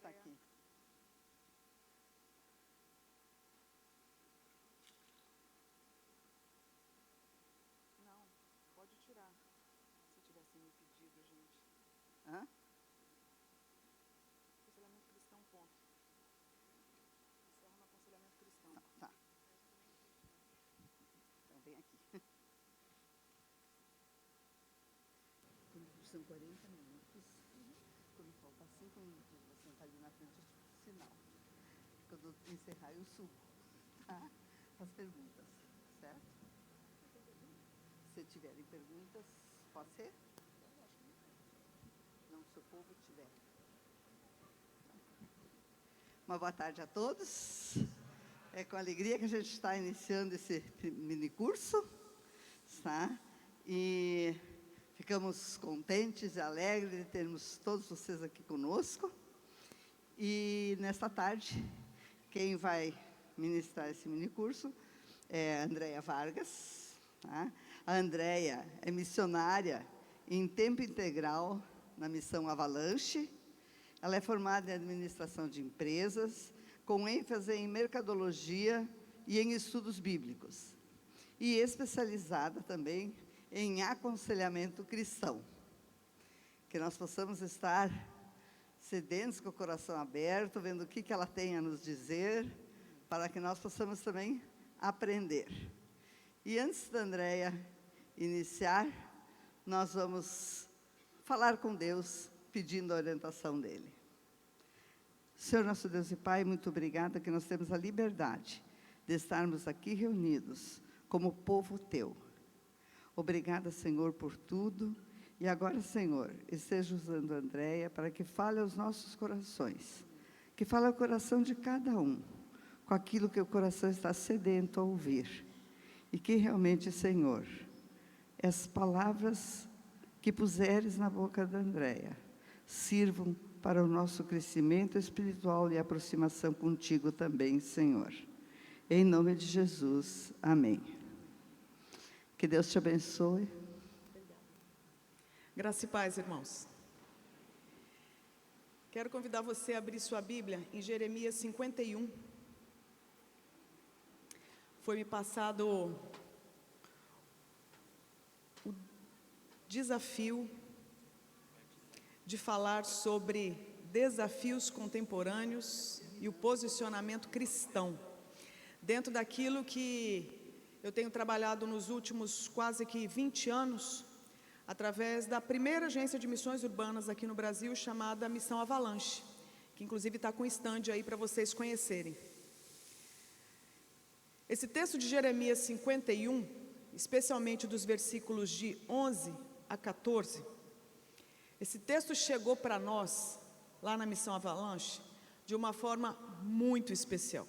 está aqui. Não, pode tirar. Se tivesse me pedido, gente. Hã? Aconselhamento cristão, ponto. Encerra no aconselhamento cristão. Não, tá. Então, vem aqui. São 40 minutos. Quando faltar 5 minutos, você sentar ali na frente, eu te sinal. Quando encerrar, eu subo, tá? As perguntas, certo? Se tiverem perguntas, pode ser? Não, se o povo tiver. Uma boa tarde a todos. É com alegria que a gente está iniciando esse mini curso, tá? E ficamos contentes e alegres de termos todos vocês aqui conosco. E nesta tarde, quem vai ministrar esse mini curso é a Andréia Vargas. Tá? A Andréia é missionária em tempo integral na Missão Avalanche. Ela é formada em administração de empresas, com ênfase em mercadologia e em estudos bíblicos. E especializada também em aconselhamento cristão. Que nós possamos estar sedentos, com o coração aberto, vendo o que ela tem a nos dizer, para que nós possamos também aprender. E antes da Andréia iniciar, nós vamos falar com Deus, pedindo a orientação dEle. Senhor nosso Deus e Pai, muito obrigada que nós temos a liberdade de estarmos aqui reunidos como povo Teu. Obrigada, Senhor, por tudo. E agora, Senhor, esteja usando a Andréia para que fale aos nossos corações, que fale ao coração de cada um, com aquilo que o coração está sedento a ouvir. E que realmente, Senhor, as palavras que puseres na boca da Andréia sirvam para o nosso crescimento espiritual e aproximação contigo também, Senhor. Em nome de Jesus, amém. Que Deus te abençoe. Graça e paz, irmãos. Quero convidar você a abrir sua Bíblia em Jeremias 51. Foi-me passado o desafio de falar sobre desafios contemporâneos e o posicionamento cristão, dentro daquilo que eu tenho trabalhado nos últimos quase que 20 anos, através da primeira agência de missões urbanas aqui no Brasil, chamada Missão Avalanche, que inclusive está com stand aí para vocês conhecerem. Esse texto de Jeremias 51, especialmente dos versículos de 11 a 14, esse texto chegou para nós, lá na Missão Avalanche, de uma forma muito especial.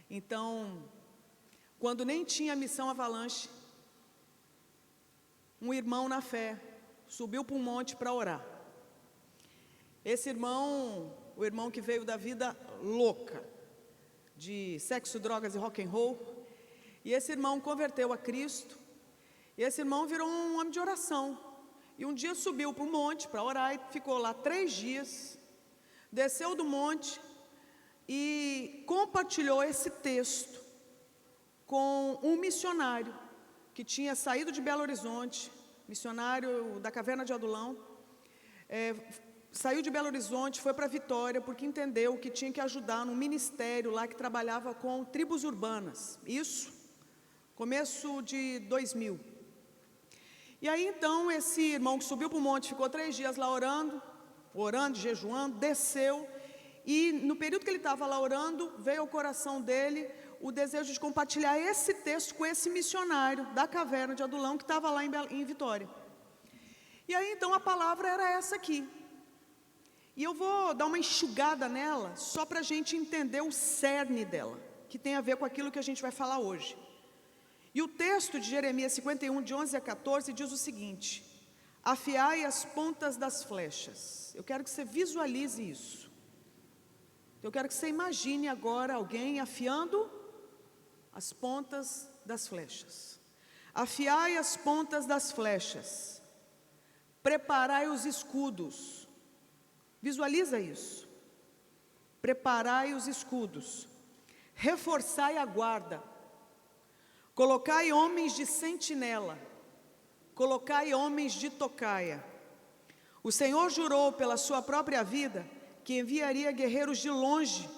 Então, quando nem tinha Missão Avalanche, um irmão na fé subiu para um monte para orar. Esse irmão, o irmão que veio da vida louca, de sexo, drogas e rock and roll, e esse irmão converteu a Cristo, e esse irmão virou um homem de oração. E um dia subiu para um monte para orar e ficou lá 3 dias, desceu do monte e compartilhou esse texto com um missionário que tinha saído de Belo Horizonte, missionário da Caverna de Adulão, saiu de Belo Horizonte, foi para Vitória, porque entendeu que tinha que ajudar num ministério lá que trabalhava com tribos urbanas. Isso, começo de 2000. E aí então esse irmão que subiu para o monte, ficou 3 dias lá orando, jejuando, desceu, e no período que ele estava lá orando, veio ao coração dele o desejo de compartilhar esse texto com esse missionário da Caverna de Adulão, que estava lá em Vitória. E aí então a palavra era essa aqui. E eu vou dar uma enxugada nela, só para a gente entender o cerne dela, que tem a ver com aquilo que a gente vai falar hoje. E o texto de Jeremias 51, de 11 a 14, diz o seguinte: afiai as pontas das flechas. Eu quero que você visualize isso. Eu quero que você imagine agora alguém afiando as pontas das flechas. Afiai as pontas das flechas, preparai os escudos. Visualiza isso. preparai os escudos, reforçai a guarda, colocai homens de sentinela, colocai homens de tocaia. O Senhor jurou pela sua própria vida que enviaria guerreiros de longe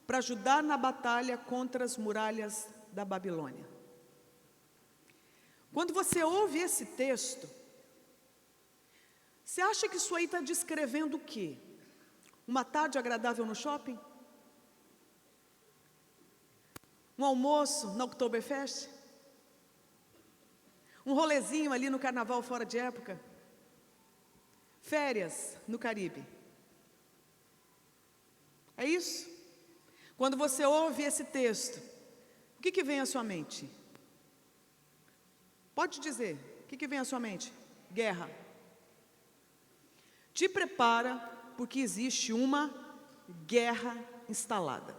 para ajudar na batalha contra as muralhas da Babilônia. Quando você ouve esse texto, você acha que isso aí está descrevendo o quê? Uma tarde agradável no shopping? Um almoço na Oktoberfest? Um rolezinho ali no carnaval fora de época? Férias no Caribe? É isso? Quando você ouve esse texto, o que vem à sua mente? Pode dizer, o que vem à sua mente? Guerra. Te prepara, porque existe uma guerra instalada.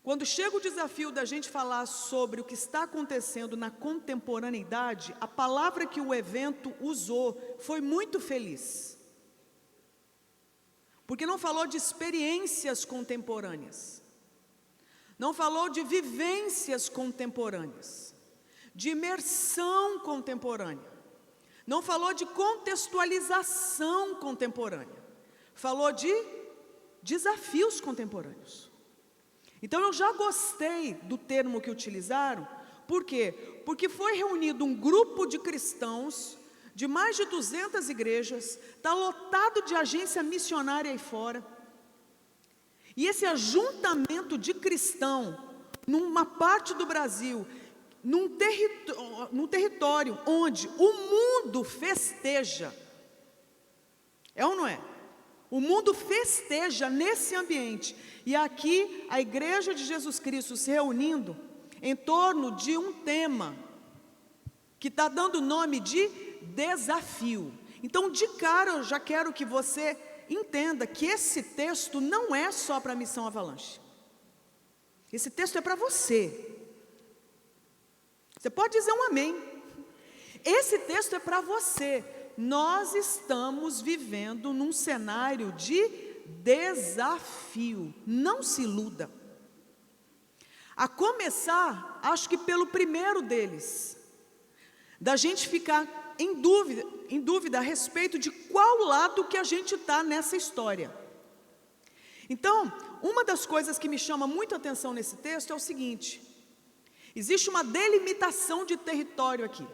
Quando chega o desafio da gente falar sobre o que está acontecendo na contemporaneidade, a palavra que o evento usou foi muito feliz. Porque não falou de experiências contemporâneas, não falou de vivências contemporâneas, de imersão contemporânea, não falou de contextualização contemporânea, falou de desafios contemporâneos. Então eu já gostei do termo que utilizaram. Por quê? Porque foi reunido um grupo de cristãos de mais de 200 igrejas, está lotado de agência missionária aí fora. E esse ajuntamento de cristão, numa parte do Brasil, num território onde o mundo festeja, é ou não é? O mundo festeja nesse ambiente. E aqui a Igreja de Jesus Cristo se reunindo em torno de um tema que está dando o nome de desafio. Então, de cara, eu já quero que você entenda que esse texto não é só para a Missão Avalanche. Esse texto é para você. Você pode dizer um amém. Esse texto é para você. Nós estamos vivendo num cenário de desafio. Não se iluda. A começar, acho que pelo primeiro deles, da gente ficar em dúvida a respeito de qual lado que a gente está nessa história. Então, uma das coisas que me chama muito a atenção nesse texto é o seguinte: existe uma delimitação de território aqui.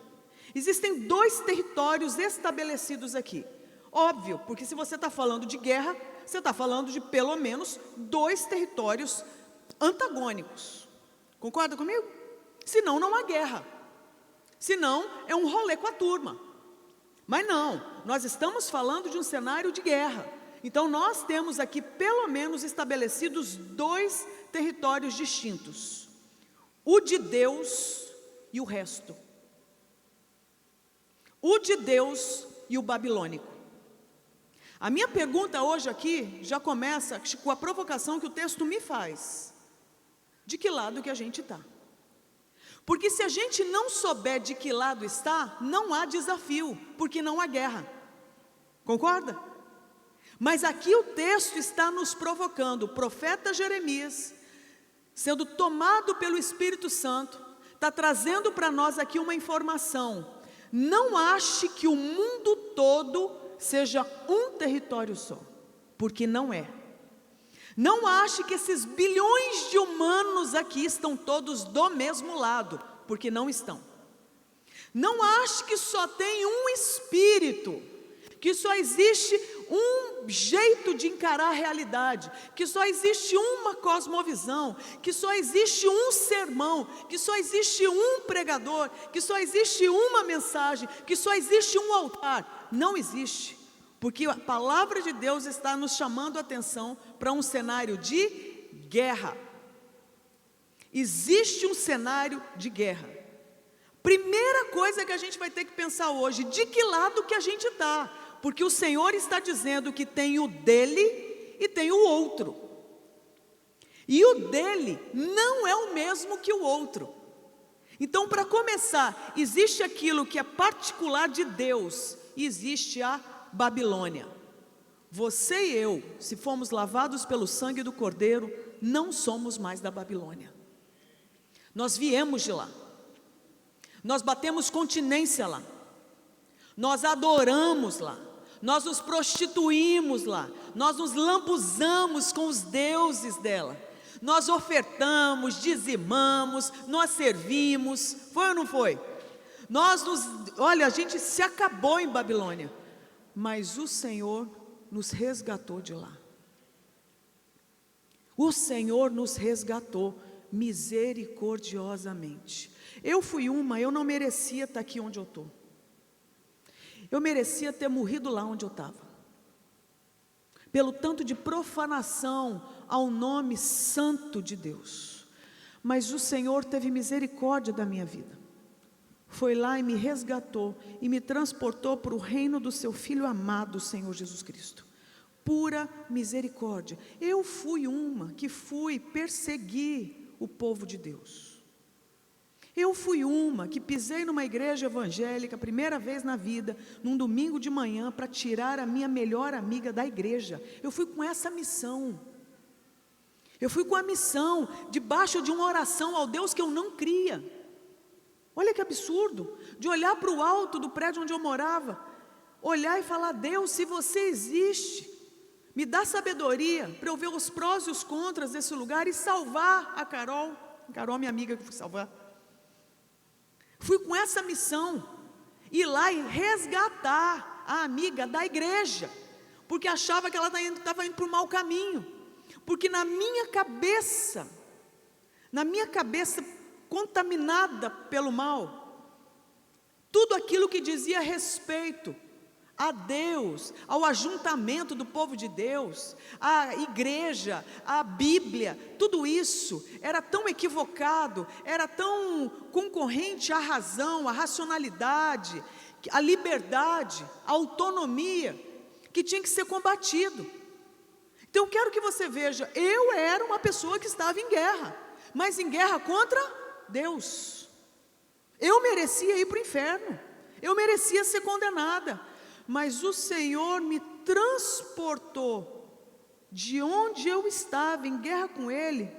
Existem 2 territórios estabelecidos aqui. Óbvio, porque se você está falando de guerra, você está falando de pelo menos 2 territórios antagônicos. Concorda comigo? Senão não há guerra. Senão é um rolê com a turma. Mas não, nós estamos falando de um cenário de guerra. Então nós temos aqui pelo menos estabelecidos 2 territórios distintos: o de Deus e o resto. O de Deus e o babilônico. A minha pergunta hoje aqui já começa com a provocação que o texto me faz: de que lado que a gente está? Porque se a gente não souber de que lado está, não há desafio, porque não há guerra. Concorda? Mas aqui o texto está nos provocando. O profeta Jeremias, sendo tomado pelo Espírito Santo, está trazendo para nós aqui uma informação. Não ache que o mundo todo seja um território só, porque não é. Não ache que esses bilhões de humanos aqui estão todos do mesmo lado, porque não estão. Não ache que só tem um espírito, que só existe um jeito de encarar a realidade, que só existe uma cosmovisão, que só existe um sermão, que só existe um pregador, que só existe uma mensagem, que só existe um altar. Não existe. Porque a palavra de Deus está nos chamando a atenção para um cenário de guerra. Existe um cenário de guerra. Primeira coisa que a gente vai ter que pensar hoje: de que lado que a gente está? Porque o Senhor está dizendo que tem o dele e tem o outro. E o dele não é o mesmo que o outro. Então, para começar, existe aquilo que é particular de Deus e existe a Babilônia. você e eu, se fomos lavados pelo sangue do Cordeiro, não somos mais da Babilônia. Nós viemos de lá, nós batemos continência lá, nós adoramos lá, nós nos prostituímos lá, nós nos lambuzamos com os deuses dela, nós ofertamos, dizimamos, nós servimos, foi ou não foi? Olha, a gente se acabou em Babilônia, mas o Senhor nos resgatou de lá. O Senhor nos resgatou misericordiosamente. Eu não merecia estar aqui onde eu estou. Eu merecia ter morrido lá onde eu estava, pelo tanto de profanação ao nome santo de Deus. Mas o Senhor teve misericórdia da minha vida. Foi lá e me resgatou e me transportou para o reino do seu Filho amado, Senhor Jesus Cristo. Pura misericórdia. Eu fui uma que fui perseguir o povo de Deus. Eu fui uma que pisei numa igreja evangélica, primeira vez na vida, num domingo de manhã, para tirar a minha melhor amiga da igreja. Eu fui com essa missão. Eu fui com a missão, debaixo de uma oração ao Deus que eu não cria. Olha que absurdo, de olhar para o alto do prédio onde eu morava, olhar e falar: Deus, se você existe, me dá sabedoria para eu ver os prós e os contras desse lugar e salvar a Carol, minha amiga que fui salvar. Fui com essa missão, ir lá e resgatar a amiga da igreja, porque achava que ela estava indo por um mau caminho, porque na minha cabeça contaminada pelo mal, tudo aquilo que dizia respeito a Deus, ao ajuntamento do povo de Deus, à igreja, à Bíblia, tudo isso era tão equivocado, era tão concorrente à razão, à racionalidade, à liberdade, à autonomia, que tinha que ser combatido. Então eu quero que você veja, eu era uma pessoa que estava em guerra, mas em guerra contra Deus. Eu merecia ir para o inferno, eu merecia ser condenada, mas o Senhor me transportou de onde eu estava em guerra com Ele,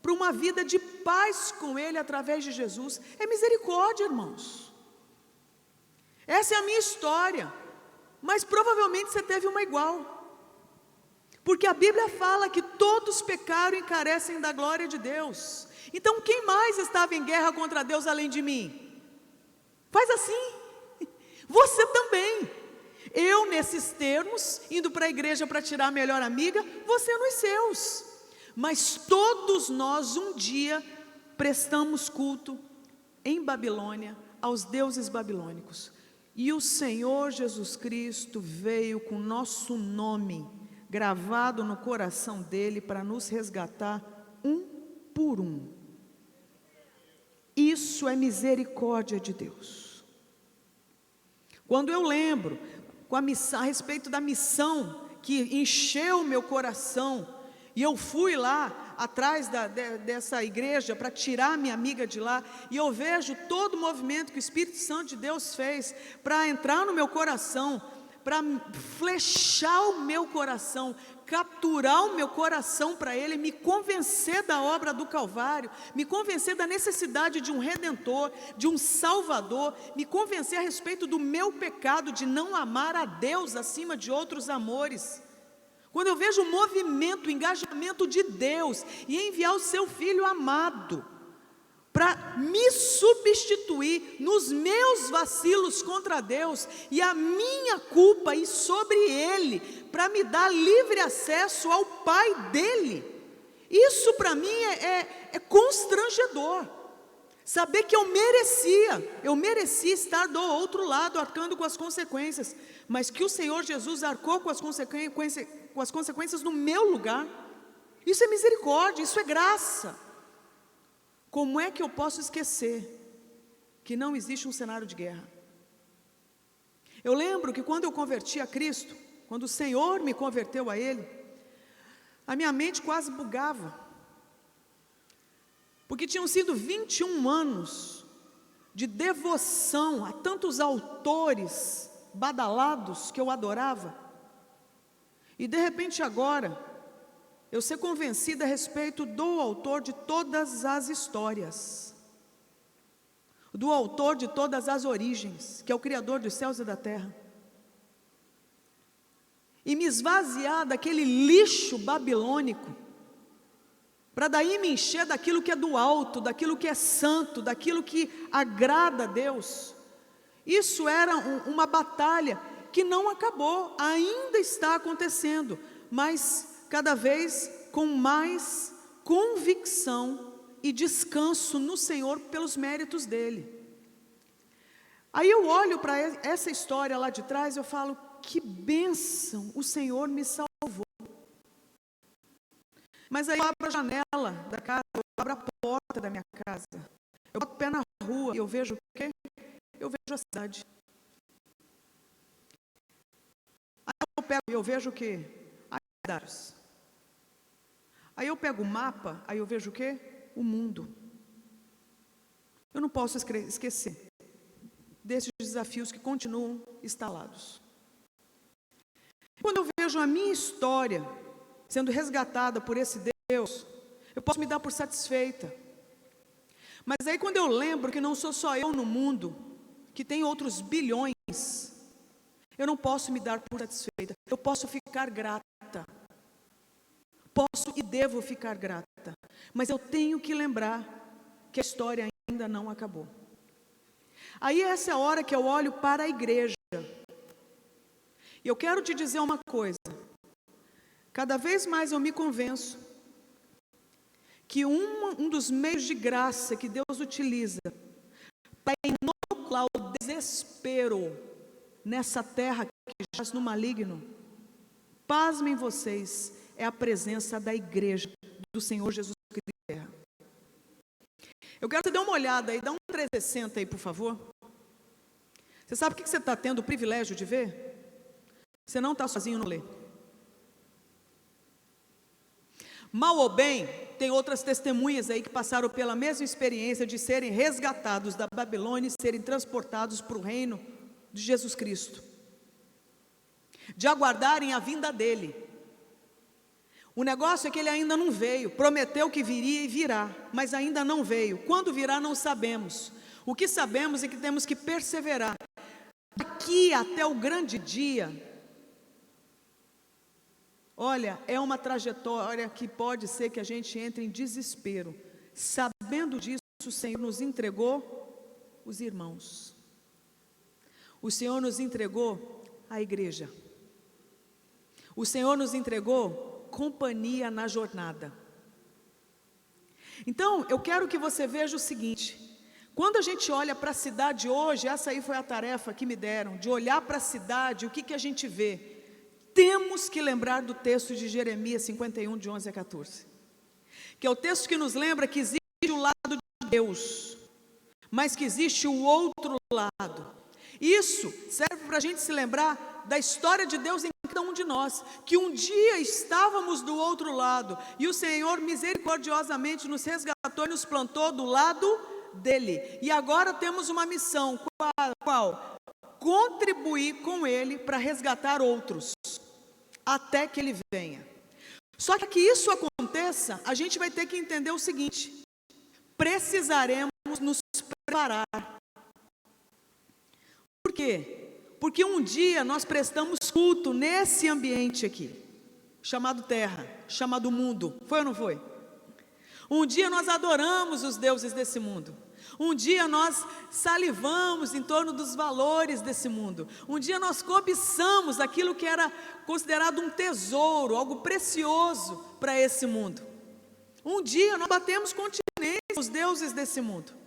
para uma vida de paz com Ele através de Jesus. É misericórdia, irmãos. Essa é a minha história, mas provavelmente você teve uma igual, porque a Bíblia fala que todos pecaram e carecem da glória de Deus. Então quem mais estava em guerra contra Deus além de mim? Faz assim, você também. Eu nesses termos, indo para a igreja para tirar a melhor amiga, você nos seus. Mas todos nós um dia prestamos culto em Babilônia aos deuses babilônicos. E o Senhor Jesus Cristo veio com nosso nome gravado no coração dele para nos resgatar um por um. Isso é misericórdia de Deus. Quando eu lembro a respeito da missão que encheu o meu coração, e eu fui lá atrás dessa igreja para tirar minha amiga de lá, e eu vejo todo o movimento que o Espírito Santo de Deus fez para entrar no meu coração, para flechar o meu coração, capturar o meu coração para Ele, me convencer da obra do Calvário, me convencer da necessidade de um Redentor, de um Salvador, me convencer a respeito do meu pecado de não amar a Deus acima de outros amores. Quando eu vejo o movimento, o engajamento de Deus e enviar o seu Filho amado para me substituir nos meus vacilos contra Deus e a minha culpa e sobre Ele, para me dar livre acesso ao Pai dEle, isso para mim é constrangedor. Saber que eu merecia estar do outro lado, arcando com as consequências, mas que o Senhor Jesus arcou com as consequências no meu lugar. Isso é misericórdia, isso é graça. Como é que eu posso esquecer que não existe um cenário de guerra? Eu lembro que quando eu converti a Cristo, quando o Senhor me converteu a Ele, a minha mente quase bugava, porque tinham sido 21 anos de devoção a tantos autores badalados que eu adorava, E de repente agora, eu ser convencida a respeito do autor de todas as histórias, do autor de todas as origens, que é o Criador dos céus e da terra, e me esvaziar daquele lixo babilônico, para daí me encher daquilo que é do alto, daquilo que é santo, daquilo que agrada a Deus. Isso era uma batalha que não acabou, ainda está acontecendo, mas cada vez com mais convicção e descanso no Senhor pelos méritos dEle. Aí eu olho para essa história lá de trás e eu falo, que bênção, o Senhor me salvou. Mas aí eu abro a janela da casa, eu abro a porta da minha casa, eu boto o pé na rua e eu vejo o quê? Eu vejo a cidade. Aí eu pego e eu vejo o quê? As. Aí eu pego o mapa, aí eu vejo o quê? O mundo. Eu não posso esquecer desses desafios que continuam instalados. Quando eu vejo a minha história sendo resgatada por esse Deus, eu posso me dar por satisfeita. Mas aí quando eu lembro que não sou só eu no mundo, que tem outros bilhões, eu não posso me dar por satisfeita. Eu posso ficar grata. Posso e devo ficar grata. Mas eu tenho que lembrar que a história ainda não acabou. Aí essa é a hora que eu olho para a igreja. E eu quero te dizer uma coisa. Cada vez mais eu me convenço que um dos meios de graça que Deus utiliza para inocular o desespero nessa terra que jaz no maligno, pasmem vocês, é a presença da igreja do Senhor Jesus Cristo na terra. Eu quero que você dê uma olhada aí, dá um 360 aí, por favor. Você sabe o que você está tendo o privilégio de ver? Você não está sozinho no ler. Mal ou bem, tem outras testemunhas aí que passaram pela mesma experiência de serem resgatados da Babilônia e serem transportados para o reino de Jesus Cristo, de aguardarem a vinda dele. O negócio é que ele ainda não veio, prometeu que viria e virá, mas ainda não veio. Quando virá não sabemos. O que sabemos é que temos que perseverar. Daqui até o grande dia, olha, é uma trajetória que pode ser que a gente entre em desespero. Sabendo disso, o Senhor nos entregou os irmãos. O Senhor nos entregou a igreja. O Senhor nos entregou companhia na jornada. Então, eu quero que você veja o seguinte: quando a gente olha para a cidade hoje, essa aí foi a tarefa que me deram, de olhar para a cidade, o que a gente vê? Temos que lembrar do texto de Jeremias 51, de 11 a 14, que é o texto que nos lembra que existe o lado de Deus, mas que existe o outro lado. Isso serve para a gente se lembrar da história de Deus em cada um de nós, que um dia estávamos do outro lado, e o Senhor misericordiosamente nos resgatou e nos plantou do lado dele, e agora temos uma missão, qual? Contribuir com ele para resgatar outros, até que ele venha. Só que isso aconteça, a gente vai ter que entender o seguinte: precisaremos nos preparar. Por quê? Porque um dia nós prestamos culto nesse ambiente aqui, chamado terra, chamado mundo. Foi ou não foi? Um dia nós adoramos os deuses desse mundo. Um dia nós salivamos em torno dos valores desse mundo. Um dia nós cobiçamos aquilo que era considerado um tesouro, algo precioso para esse mundo. Um dia nós batemos continência aos deuses desse mundo.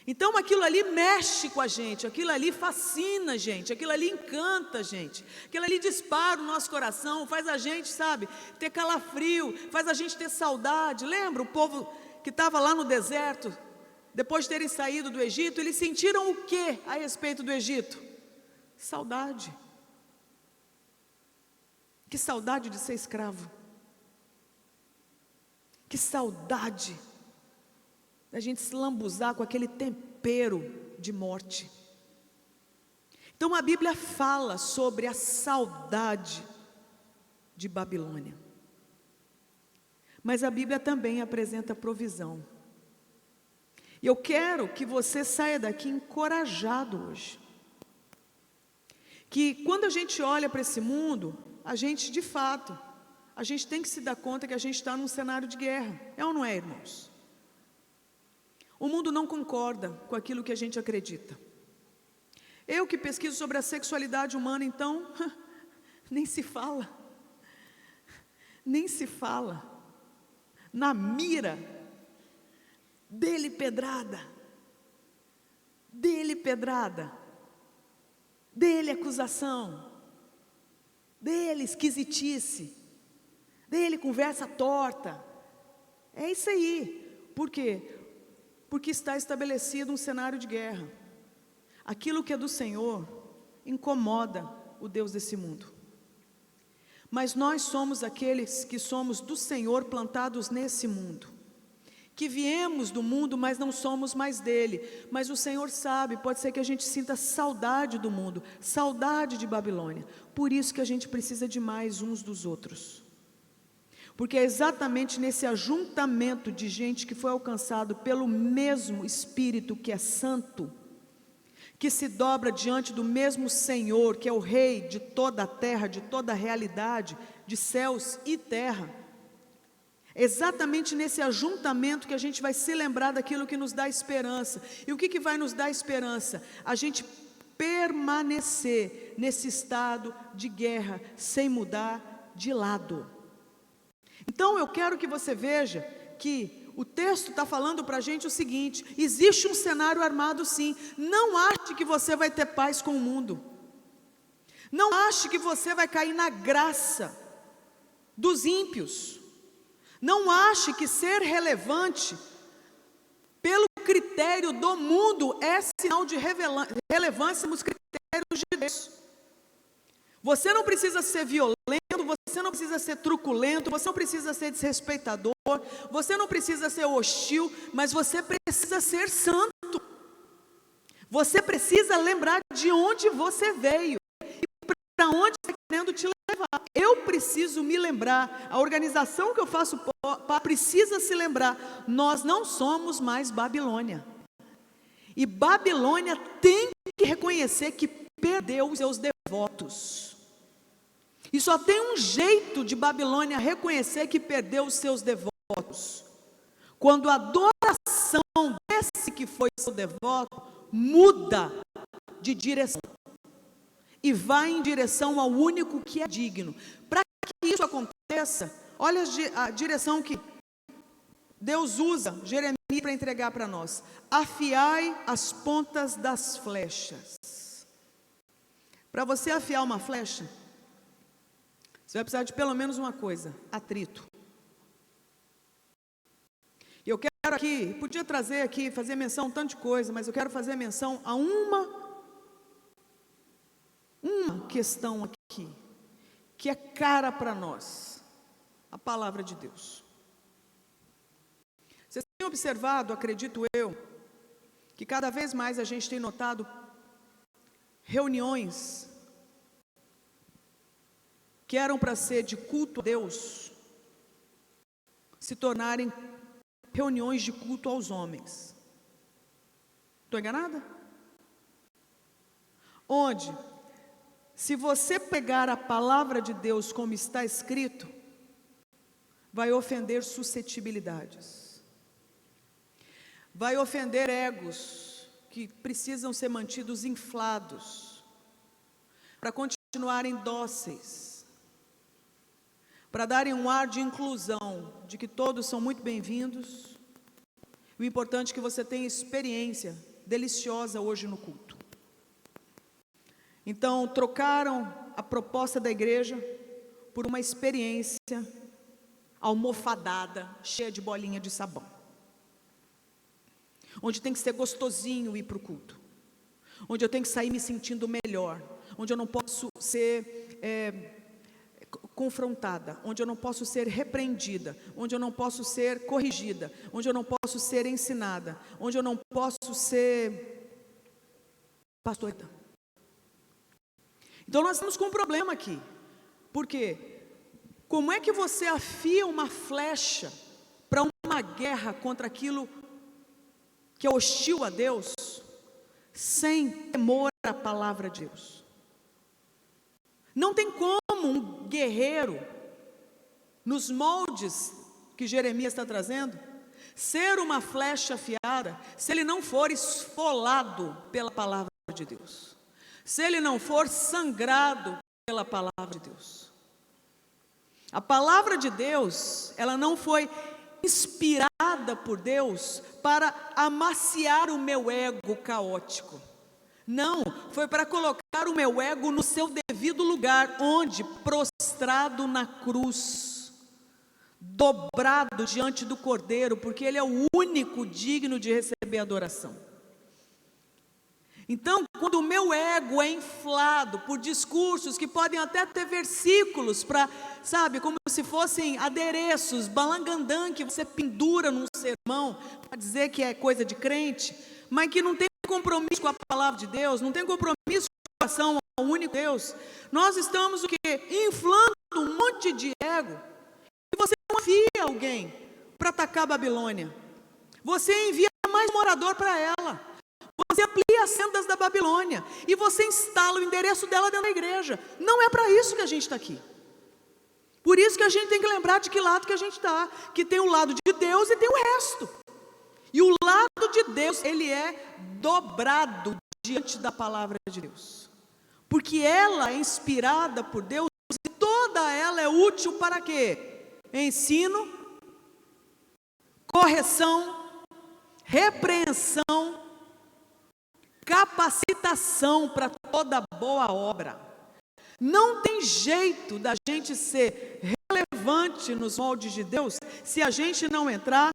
Então aquilo ali mexe com a gente, aquilo ali fascina a gente, aquilo ali encanta a gente, aquilo ali dispara o nosso coração, faz a gente, sabe, ter calafrio, faz a gente ter saudade. Lembra o povo que estava lá no deserto, depois de terem saído do Egito, eles sentiram o que a respeito do Egito? Saudade. Que saudade de ser escravo. Que saudade da gente se lambuzar com aquele tempero de morte. Então a Bíblia fala sobre a saudade de Babilônia. Mas a Bíblia também apresenta provisão. E eu quero que você saia daqui encorajado hoje. Que quando a gente olha para esse mundo, a gente de fato, a gente tem que se dar conta que a gente está num cenário de guerra. É ou não é, irmãos? O mundo não concorda com aquilo que a gente acredita. Eu que pesquiso sobre a sexualidade humana, então, nem se fala. Nem se fala. Na mira, dele pedrada, dele acusação, dele esquisitice, dele conversa torta. É isso aí. Por quê? Porque está estabelecido um cenário de guerra. Aquilo que é do Senhor incomoda o Deus desse mundo. Mas nós somos aqueles que somos do Senhor, plantados nesse mundo, que viemos do mundo, mas não somos mais dele. Mas o Senhor sabe, pode ser que a gente sinta saudade do mundo, saudade de Babilônia. Por isso que a gente precisa de mais uns dos outros. Porque é exatamente nesse ajuntamento de gente que foi alcançado pelo mesmo Espírito que é santo, que se dobra diante do mesmo Senhor, que é o Rei de toda a terra, de toda a realidade, de céus e terra. É exatamente nesse ajuntamento que a gente vai se lembrar daquilo que nos dá esperança. E o que vai nos dar esperança? A gente permanecer nesse estado de guerra, sem mudar de lado. Então eu quero que você veja que o texto está falando para a gente o seguinte: existe um cenário armado sim. Não ache que você vai ter paz com o mundo. Não ache que você vai cair na graça dos ímpios. Não ache que ser relevante pelo critério do mundo é sinal de relevância nos critérios de Deus. Você não precisa ser violento, você não precisa ser truculento, você não precisa ser desrespeitador, você não precisa ser hostil, mas você precisa ser santo. Você precisa lembrar de onde você veio e para onde está querendo te levar. Eu preciso me lembrar, a organização que eu faço precisa se lembrar, nós não somos mais Babilônia. E Babilônia tem que reconhecer que perdeu os seus devotos. E só tem um jeito de Babilônia reconhecer que perdeu os seus devotos: quando a adoração desse que foi seu devoto muda de direção e vai em direção ao único que é digno. Para que isso aconteça, olha a direção que Deus usa Jeremias para entregar para nós: afiai as pontas das flechas. Para você afiar uma flecha, você vai precisar de pelo menos uma coisa: atrito. E eu quero aqui, podia trazer aqui, fazer menção a um tanto de coisa, mas eu quero fazer menção a uma questão aqui, que é cara para nós: a palavra de Deus. Vocês têm observado, acredito eu, que cada vez mais a gente tem notado reuniões que eram para ser de culto a Deus, se tornarem reuniões de culto aos homens. Estou enganada? Onde, se você pegar a palavra de Deus como está escrito, vai ofender suscetibilidades, vai ofender egos que precisam ser mantidos inflados, para continuarem dóceis, para darem um ar de inclusão, de que todos são muito bem-vindos. O importante é que você tenha experiência deliciosa hoje no culto. Então, trocaram a proposta da igreja por uma experiência almofadada, cheia de bolinha de sabão, onde tem que ser gostosinho ir para o culto, onde eu tenho que sair me sentindo melhor, onde eu não posso ser confrontada, onde eu não posso ser repreendida, onde eu não posso ser corrigida, onde eu não posso ser ensinada, onde eu não posso ser pastorada. Então nós estamos com um problema aqui. Por quê? Como é que você afia uma flecha para uma guerra contra aquilo que é hostil a Deus, sem temor à palavra de Deus? Não tem como um guerreiro, nos moldes que Jeremias está trazendo, ser uma flecha afiada, se ele não for esfolado pela palavra de Deus, se ele não for sangrado pela palavra de Deus. A palavra de Deus, ela não foi inspirada por Deus para amaciar o meu ego caótico. Não, foi para colocar o meu ego no seu devido lugar, onde, prostrado na cruz, dobrado diante do Cordeiro, porque Ele é o único digno de receber adoração. Então, quando o meu ego é inflado por discursos que podem até ter versículos para, sabe, como se fossem adereços, balangandã, que você pendura num sermão para dizer que é coisa de crente, mas que não tem compromisso com a palavra de Deus, não tem compromisso com a relação ao único Deus, nós estamos o quê? Inflando um monte de ego. E você não envia alguém para atacar a Babilônia, você envia mais um morador para ela. Você amplia as sendas da Babilônia e você instala o endereço dela dentro da igreja. Não é para isso que a gente está aqui. Por isso que a gente tem que lembrar de que lado que a gente está, que tem o lado de Deus e tem o resto. E o lado de Deus, ele é dobrado diante da palavra de Deus, porque ela é inspirada por Deus e toda ela é útil para quê? Ensino, correção, repreensão, capacitação para toda boa obra. Não tem jeito da gente ser relevante nos moldes de Deus se a gente não entrar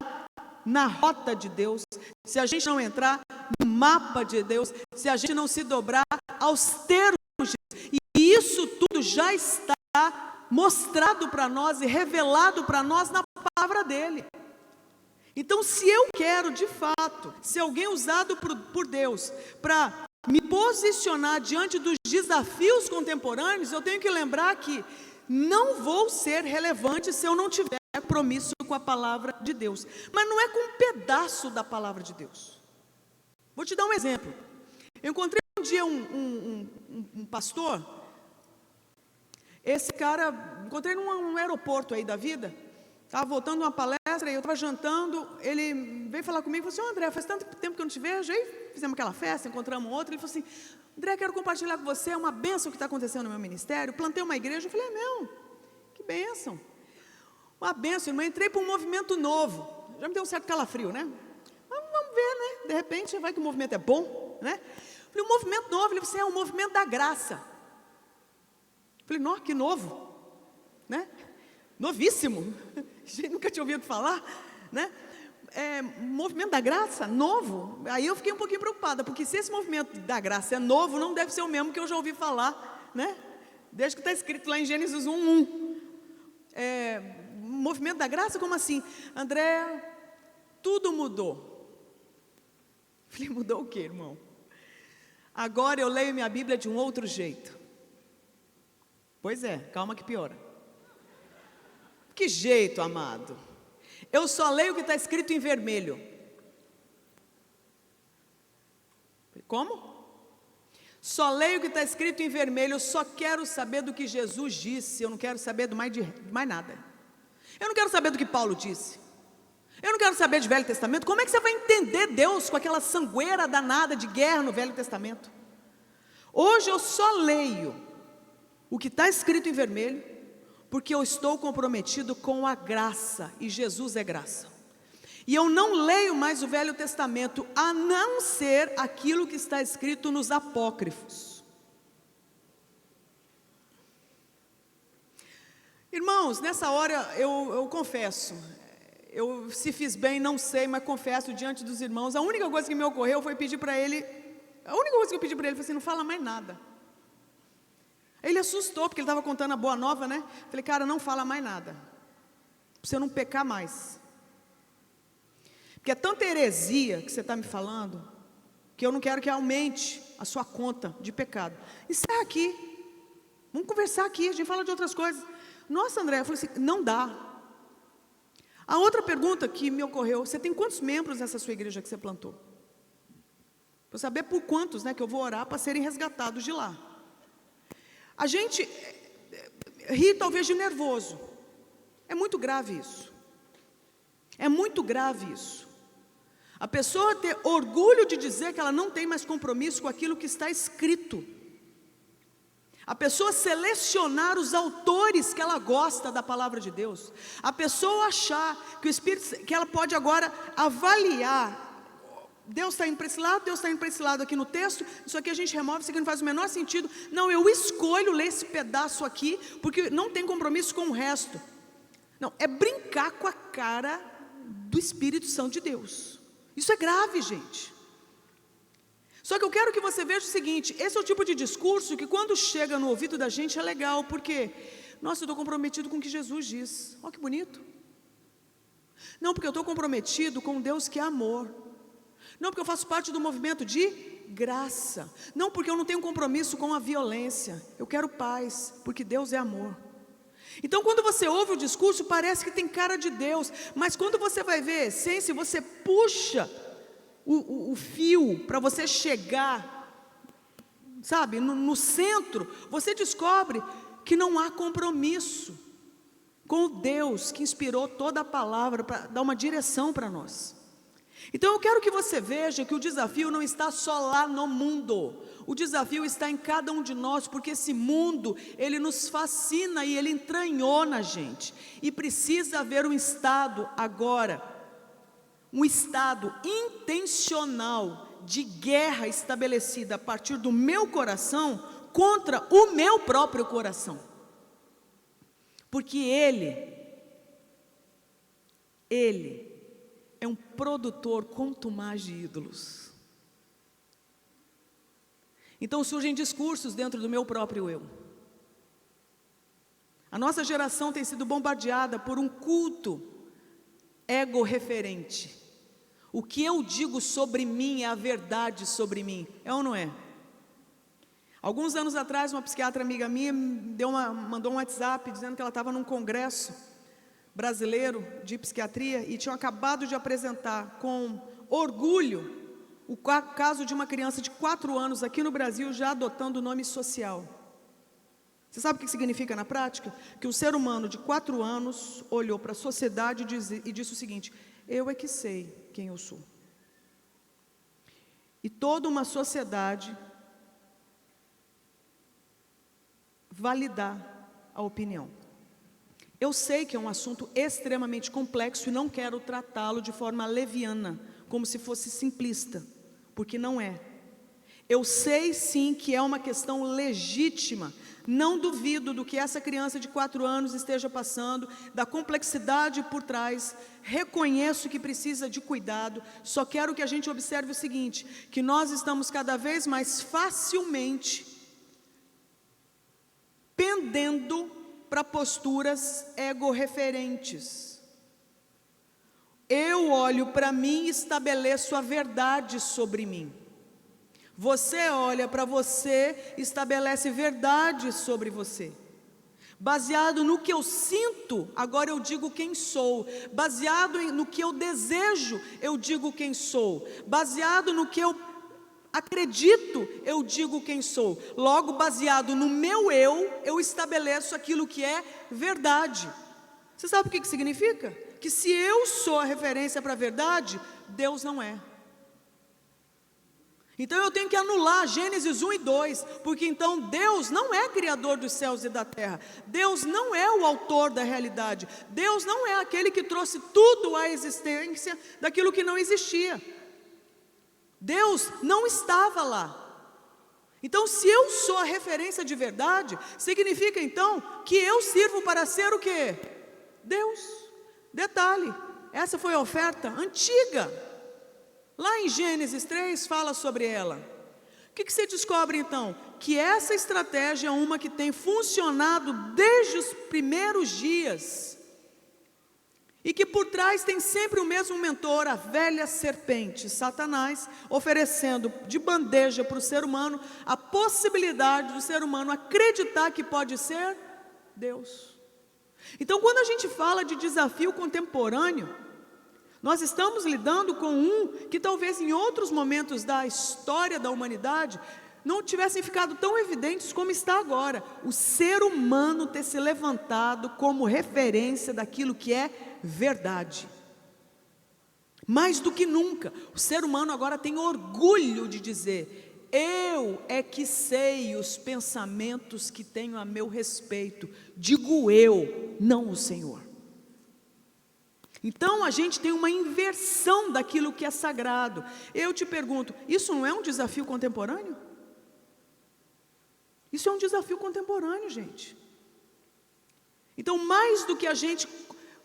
na rota de Deus, se a gente não entrar no mapa de Deus, se a gente não se dobrar aos termos de Deus. E isso tudo já está mostrado para nós e revelado para nós na palavra dele. Então, se eu quero, de fato, ser alguém usado por Deus para me posicionar diante dos desafios contemporâneos, eu tenho que lembrar que não vou ser relevante se eu não tiver compromisso com a palavra de Deus. Mas não é com um pedaço da palavra de Deus. Vou te dar um exemplo. Eu encontrei um dia um pastor. Esse cara, encontrei num aeroporto aí da vida. Estava voltando de uma palestra e eu estava jantando, ele veio falar comigo e falou assim: André, faz tanto tempo que eu não te vejo. Aí fizemos aquela festa, encontramos outro, ele falou assim: André, quero compartilhar com você uma bênção que está acontecendo no meu ministério. Plantei uma igreja. Eu falei: é meu, que bênção. Uma bênção, irmão, entrei para um movimento novo. Já me deu um certo calafrio, né? Mas vamos ver, né? De repente, vai que o movimento é bom, né? Eu falei: um movimento novo. Ele falou assim: é um movimento da graça. Eu falei: nossa, que novo, né? Novíssimo, nunca tinha ouvido falar, né? Movimento da graça, novo. Aí eu fiquei um pouquinho preocupada, porque se esse movimento da graça é novo, não deve ser o mesmo que eu já ouvi falar, né? Desde que está escrito lá em Gênesis 1:1. Movimento da graça, como assim? André, tudo mudou. Falei: mudou o quê, irmão? Agora eu leio minha Bíblia de um outro jeito. Pois é, calma que piora. Que jeito, amado? Eu só leio o que está escrito em vermelho. Como? Só leio o que está escrito em vermelho. Eu só quero saber do que Jesus disse. Eu não quero saber de mais nada. Eu não quero saber do que Paulo disse. Eu não quero saber de Velho Testamento. Como é que você vai entender Deus com aquela sangueira danada de guerra no Velho Testamento? Hoje eu só leio o que está escrito em vermelho, porque eu estou comprometido com a graça, e Jesus é graça. E eu não leio mais o Velho Testamento, a não ser aquilo que está escrito nos apócrifos. Irmãos, nessa hora eu confesso, eu se fiz bem, não sei, mas confesso diante dos irmãos, a única coisa que me ocorreu foi pedir para ele, foi assim: não fala mais nada. Ele assustou, porque ele estava contando a boa nova, né? Falei: cara, não fala mais nada, para você não pecar mais. Porque é tanta heresia que você está me falando, que eu não quero que aumente a sua conta de pecado. Encerra aqui, vamos conversar aqui, a gente fala de outras coisas. Nossa, André, eu falei assim, não dá. A outra pergunta que me ocorreu, você tem quantos membros nessa sua igreja que você plantou? Para saber por quantos, né, que eu vou orar para serem resgatados de lá. A gente ri talvez de nervoso. É muito grave isso. É muito grave isso. A pessoa ter orgulho de dizer que ela não tem mais compromisso com aquilo que está escrito. A pessoa selecionar os autores que ela gosta da palavra de Deus. A pessoa achar que o Espírito, que ela pode agora avaliar. Deus está indo para esse lado, Deus está indo para esse lado aqui no texto. Isso aqui a gente remove, isso aqui não faz o menor sentido. Não, eu escolho ler esse pedaço aqui, porque não tem compromisso com o resto. Não, é brincar com a cara do Espírito Santo de Deus. Isso é grave, gente. Só que eu quero que você veja o seguinte, esse é o tipo de discurso que quando chega no ouvido da gente é legal, porque, nossa, eu estou comprometido com o que Jesus diz. Olha que bonito. Não, porque eu estou comprometido com Deus que é amor. Não, porque eu faço parte do movimento de graça. Não, porque eu não tenho compromisso com a violência. Eu quero paz, porque Deus é amor. Então, quando você ouve o discurso, parece que tem cara de Deus, mas quando você vai ver a essência, você puxa o fio para você chegar, sabe, no centro, você descobre que não há compromisso com o Deus que inspirou toda a palavra para dar uma direção para nós. Então eu quero que você veja que o desafio não está só lá no mundo, o desafio está em cada um de nós, porque esse mundo, ele nos fascina e ele entranhou na gente, e precisa haver um estado agora, um estado intencional de guerra estabelecida a partir do meu coração contra o meu próprio coração, porque ele é um produtor contumaz de ídolos. Então surgem discursos dentro do meu próprio eu. A nossa geração tem sido bombardeada por um culto ego-referente. O que eu digo sobre mim é a verdade sobre mim, é ou não é? Alguns anos atrás, uma psiquiatra amiga minha mandou um WhatsApp dizendo que ela estava num congresso brasileiro de psiquiatria e tinham acabado de apresentar com orgulho o caso de uma criança de 4 anos aqui no Brasil já adotando o nome social. Você sabe o que significa na prática? Que um ser humano de 4 anos olhou para a sociedade e disse o seguinte: eu é que sei quem eu sou. E toda uma sociedade validar a opinião. Eu sei que é um assunto extremamente complexo e não quero tratá-lo de forma leviana, como se fosse simplista, porque não é. Eu sei sim que é uma questão legítima, não duvido do que essa criança de 4 anos esteja passando, da complexidade por trás, reconheço que precisa de cuidado, só quero que a gente observe o seguinte, que nós estamos cada vez mais facilmente pendendo para posturas ego-referentes. Eu olho para mim e estabeleço a verdade sobre mim. Você olha para você e estabelece verdade sobre você. Baseado no que eu sinto, agora eu digo quem sou. Baseado no que eu desejo, eu digo quem sou. Baseado no que eu acredito, eu digo quem sou. Logo, baseado no meu eu estabeleço aquilo que é verdade. Você sabe o que significa? Que se eu sou a referência para a verdade, Deus não é. Então eu tenho que anular Gênesis 1 e 2, porque então Deus não é criador dos céus e da terra, Deus não é o autor da realidade, Deus não é aquele que trouxe tudo à existência daquilo que não existia. Deus não estava lá. Então se eu sou a referência de verdade, significa então que eu sirvo para ser o quê? Deus. Detalhe, essa foi a oferta antiga. Lá em Gênesis 3 fala sobre ela. O que você descobre então? Que essa estratégia é uma que tem funcionado desde os primeiros dias. E que por trás tem sempre o mesmo mentor, a velha serpente, Satanás, oferecendo de bandeja para o ser humano a possibilidade do ser humano acreditar que pode ser Deus. Então, quando a gente fala de desafio contemporâneo, nós estamos lidando com um que talvez em outros momentos da história da humanidade não tivessem ficado tão evidentes como está agora. O ser humano ter se levantado como referência daquilo que é verdade. Mais do que nunca, o ser humano agora tem orgulho de dizer: eu é que sei os pensamentos que tenho a meu respeito, digo eu, não o Senhor. Então a gente tem uma inversão daquilo que é sagrado. Eu te pergunto, isso não é um desafio contemporâneo? Isso é um desafio contemporâneo, gente. Então, mais do que a gente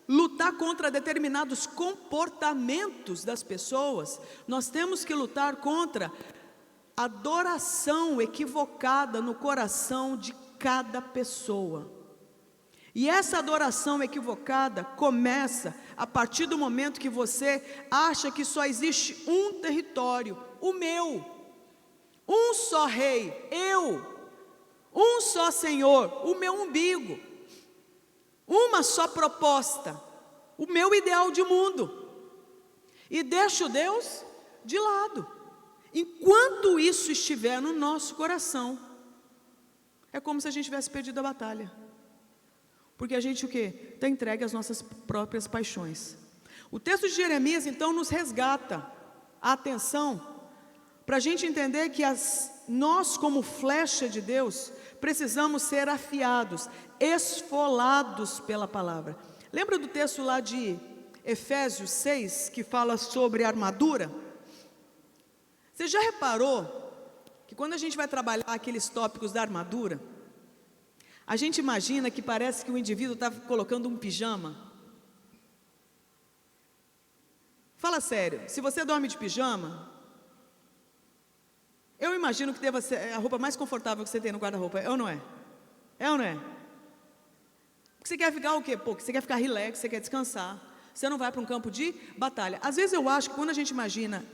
lutar contra determinados comportamentos das pessoas, nós temos que lutar contra a adoração equivocada no coração de cada pessoa. E essa adoração equivocada começa a partir do momento que você acha que só existe um território, o meu, um só rei, eu, um só Senhor, o meu umbigo, uma só proposta, o meu ideal de mundo, e deixo Deus de lado. Enquanto isso estiver no nosso coração, é como se a gente tivesse perdido a batalha, porque a gente o quê? Está entregue às nossas próprias paixões. O texto de Jeremias então nos resgata a atenção para a gente entender que nós, como flecha de Deus, precisamos ser afiados, esfolados pela palavra. Lembra do texto lá de Efésios 6, que fala sobre armadura? Você já reparou que quando a gente vai trabalhar aqueles tópicos da armadura, a gente imagina que parece que o indivíduo está colocando um pijama? Fala sério, se você dorme de pijama, eu imagino que deva ser a roupa mais confortável que você tem no guarda-roupa, é ou não é? É ou não é? Porque você quer ficar o quê? Porque você quer ficar relax, você quer descansar, você não vai para um campo de batalha. Às vezes eu acho que quando a gente imagina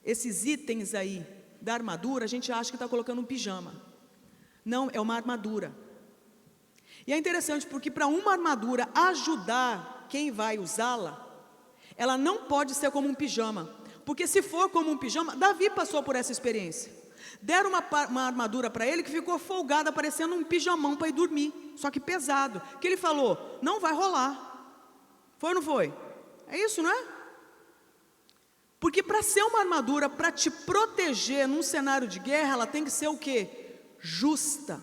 esses itens aí da armadura, a gente acha que está colocando um pijama. Não, é uma armadura. E é interessante porque para uma armadura ajudar quem vai usá-la, ela não pode ser como um pijama. Porque se for como um pijama, Davi passou por essa experiência. Deram uma armadura para ele que ficou folgada, parecendo um pijamão para ir dormir, só que pesado. Que ele falou, não vai rolar. Foi ou não foi? É isso, não é? Porque para ser uma armadura, para te proteger num cenário de guerra, ela tem que ser o quê? Justa.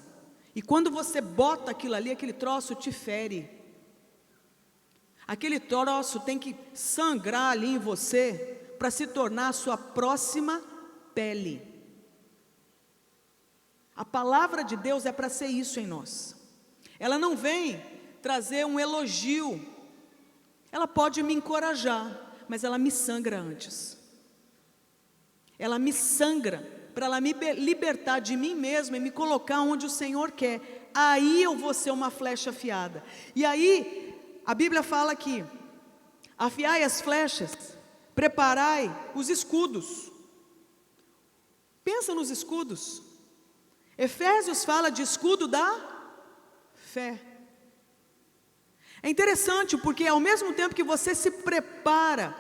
E quando você bota aquilo ali, aquele troço te fere. Aquele troço tem que sangrar ali em você para se tornar a sua próxima pele. A palavra de Deus é para ser isso em nós. Ela não vem trazer um elogio. Ela pode me encorajar, mas ela me sangra antes. Ela me sangra para ela me libertar de mim mesma e me colocar onde o Senhor quer. Aí eu vou ser uma flecha afiada. E aí a Bíblia fala que afiai as flechas, preparai os escudos. Pensa nos escudos. Efésios fala de escudo da fé. É interessante porque ao mesmo tempo que você se prepara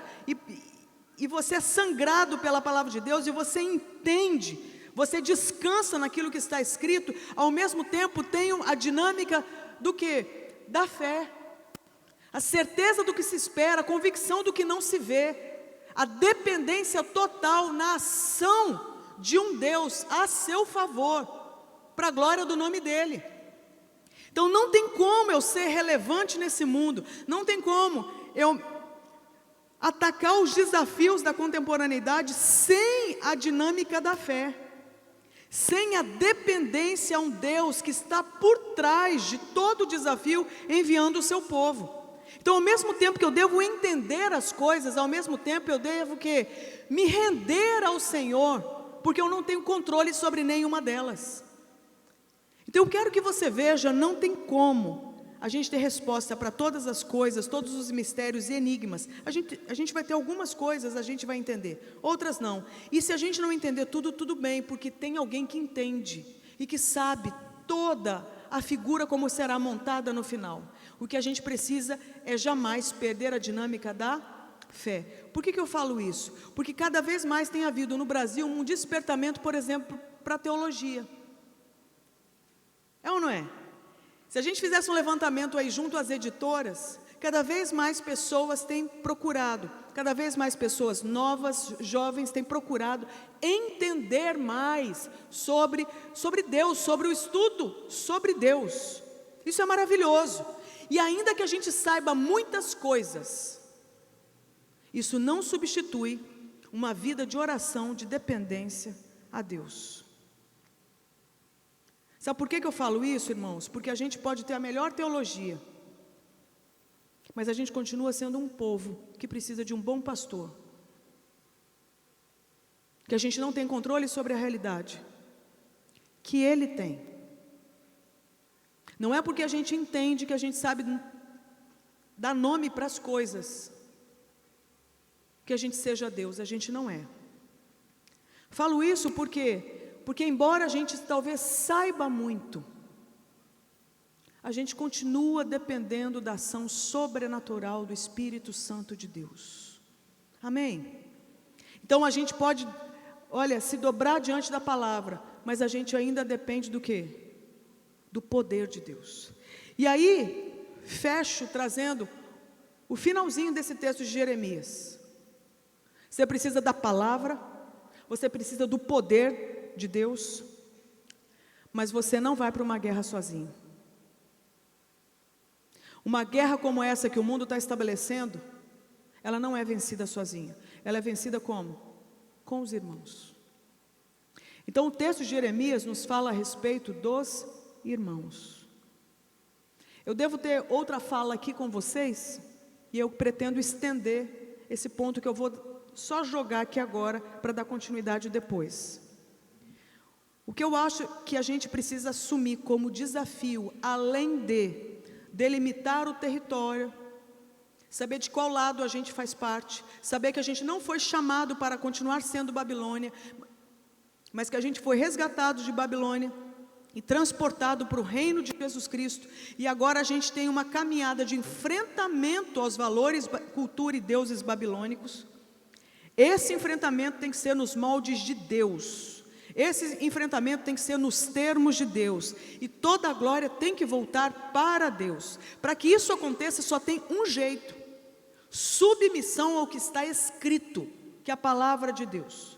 e você é sangrado pela palavra de Deus e você entende, você descansa naquilo que está escrito, ao mesmo tempo tem a dinâmica do quê? Da fé. A certeza do que se espera, a convicção do que não se vê, a dependência total na ação de um Deus a seu favor, para a glória do nome dEle. Então não tem como eu ser relevante nesse mundo, não tem como eu atacar os desafios da contemporaneidade sem a dinâmica da fé, sem a dependência a um Deus que está por trás de todo o desafio, enviando o seu povo. Então, ao mesmo tempo que eu devo entender as coisas, ao mesmo tempo eu devo me render ao Senhor, porque eu não tenho controle sobre nenhuma delas. Então eu quero que você veja, não tem como a gente ter resposta para todas as coisas, todos os mistérios e enigmas. A gente vai ter algumas coisas, a gente vai entender, outras não. E se a gente não entender tudo, tudo bem, porque tem alguém que entende e que sabe toda a figura como será montada no final. O que a gente precisa é jamais perder a dinâmica da fé. Por que eu falo isso? Porque cada vez mais tem havido no Brasil um despertamento, por exemplo, para a teologia. É ou não é? Se a gente fizesse um levantamento aí junto às editoras, cada vez mais pessoas têm procurado, cada vez mais pessoas novas, jovens, têm procurado entender mais sobre Deus, sobre o estudo sobre Deus. Isso é maravilhoso. E ainda que a gente saiba muitas coisas, isso não substitui uma vida de oração, de dependência a Deus. Sabe por que eu falo isso, irmãos? Porque a gente pode ter a melhor teologia, mas a gente continua sendo um povo que precisa de um bom pastor, que a gente não tem controle sobre a realidade, que Ele tem. Não é porque a gente entende que a gente sabe dar nome para as coisas, que a gente seja Deus, a gente não é. Falo isso porque embora a gente talvez saiba muito, a gente continua dependendo da ação sobrenatural do Espírito Santo de Deus. Amém? Então a gente pode, se dobrar diante da palavra, mas a gente ainda depende do quê? Do poder de Deus. E aí, fecho trazendo o finalzinho desse texto de Jeremias. Você precisa da palavra, você precisa do poder de Deus, mas você não vai para uma guerra sozinho. Uma guerra como essa que o mundo está estabelecendo, ela não é vencida sozinha. Ela é vencida como? Com os irmãos. Então o texto de Jeremias nos fala a respeito dos irmãos. Eu devo ter outra fala aqui com vocês, e eu pretendo estender esse ponto que eu vou só jogar aqui agora, para dar continuidade depois. O que eu acho que a gente precisa assumir como desafio, além de delimitar o território, saber de qual lado a gente faz parte, saber que a gente não foi chamado para continuar sendo Babilônia, mas que a gente foi resgatado de Babilônia e transportado para o reino de Jesus Cristo, e agora a gente tem uma caminhada de enfrentamento aos valores, cultura e deuses babilônicos. Esse enfrentamento tem que ser nos moldes de Deus, esse enfrentamento tem que ser nos termos de Deus, e toda a glória tem que voltar para Deus. Para que isso aconteça só tem um jeito: submissão ao que está escrito, que é a palavra de Deus.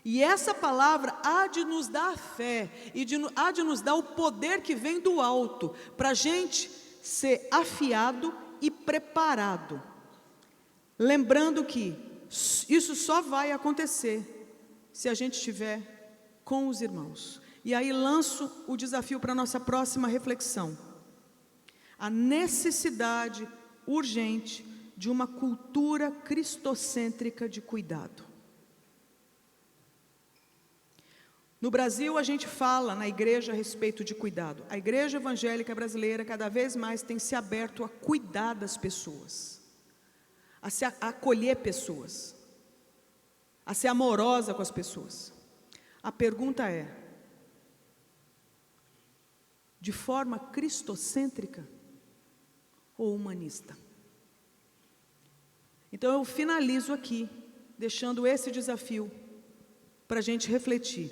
E essa palavra há de nos dar fé, e há de nos dar o poder que vem do alto, para a gente ser afiado e preparado. Lembrando que isso só vai acontecer se a gente estiver com os irmãos. E aí lanço o desafio para a nossa próxima reflexão: a necessidade urgente de uma cultura cristocêntrica de cuidado. No Brasil, a gente fala na igreja a respeito de cuidado. A igreja evangélica brasileira cada vez mais tem se aberto a cuidar das pessoas, a acolher pessoas, a ser amorosa com as pessoas. A pergunta é: de forma cristocêntrica ou humanista? Então eu finalizo aqui, deixando esse desafio para a gente refletir.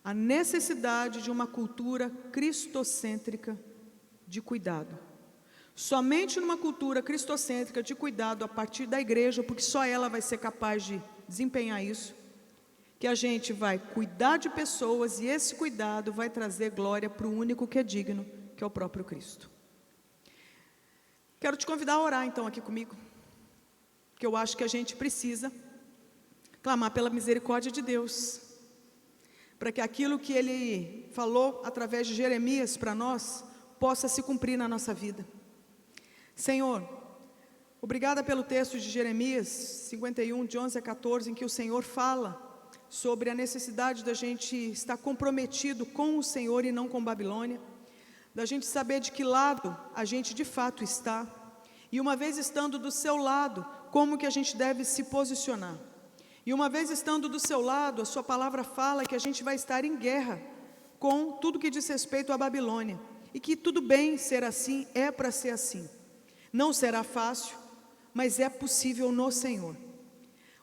A necessidade de uma cultura cristocêntrica de cuidado. Somente numa cultura cristocêntrica de cuidado a partir da igreja, porque só ela vai ser capaz de desempenhar isso, que a gente vai cuidar de pessoas, e esse cuidado vai trazer glória para o único que é digno, que é o próprio Cristo. Quero te convidar a orar então aqui comigo, que eu acho que a gente precisa clamar pela misericórdia de Deus, para que aquilo que Ele falou através de Jeremias para nós, possa se cumprir na nossa vida. Senhor, obrigada pelo texto de Jeremias 51, de 11 a 14, em que o Senhor fala sobre a necessidade da gente estar comprometido com o Senhor e não com Babilônia, da gente saber de que lado a gente de fato está, e uma vez estando do seu lado, como que a gente deve se posicionar. E uma vez estando do seu lado, a sua palavra fala que a gente vai estar em guerra com tudo que diz respeito à Babilônia, e que tudo bem ser assim, é para ser assim. Não será fácil, mas é possível no Senhor.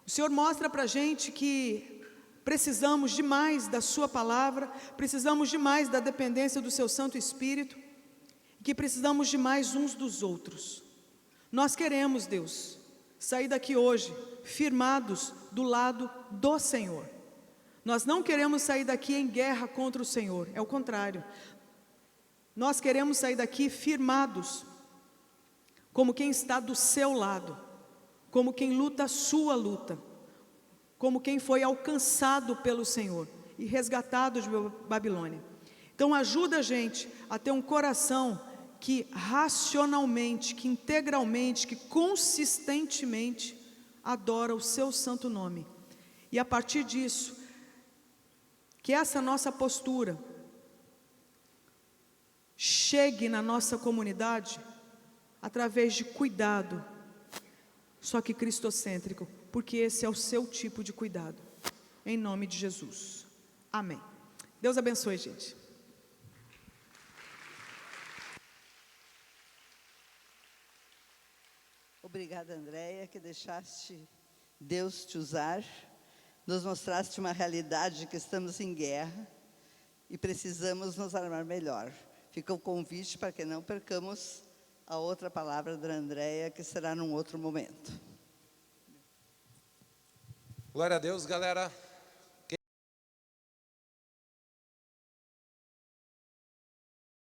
O Senhor mostra para a gente que precisamos demais da sua palavra, precisamos demais da dependência do seu Santo Espírito, que precisamos demais uns dos outros. Nós queremos, Deus, sair daqui hoje firmados do lado do Senhor. Nós não queremos sair daqui em guerra contra o Senhor, é o contrário. Nós queremos sair daqui firmados, como quem está do seu lado, como quem luta a sua luta, como quem foi alcançado pelo Senhor e resgatado de Babilônia. Então ajuda a gente a ter um coração que racionalmente, que integralmente, que consistentemente adora o seu santo nome. E a partir disso, que essa nossa postura chegue na nossa comunidade através de cuidado, só que cristocêntrico, porque esse é o seu tipo de cuidado. Em nome de Jesus. Amém. Deus abençoe, gente. Obrigada, Andréia, que deixaste Deus te usar, nos mostraste uma realidade de que estamos em guerra e precisamos nos armar melhor. Fica o convite para que não percamos a outra palavra da Andréia, que será num outro momento. Glória a Deus, galera.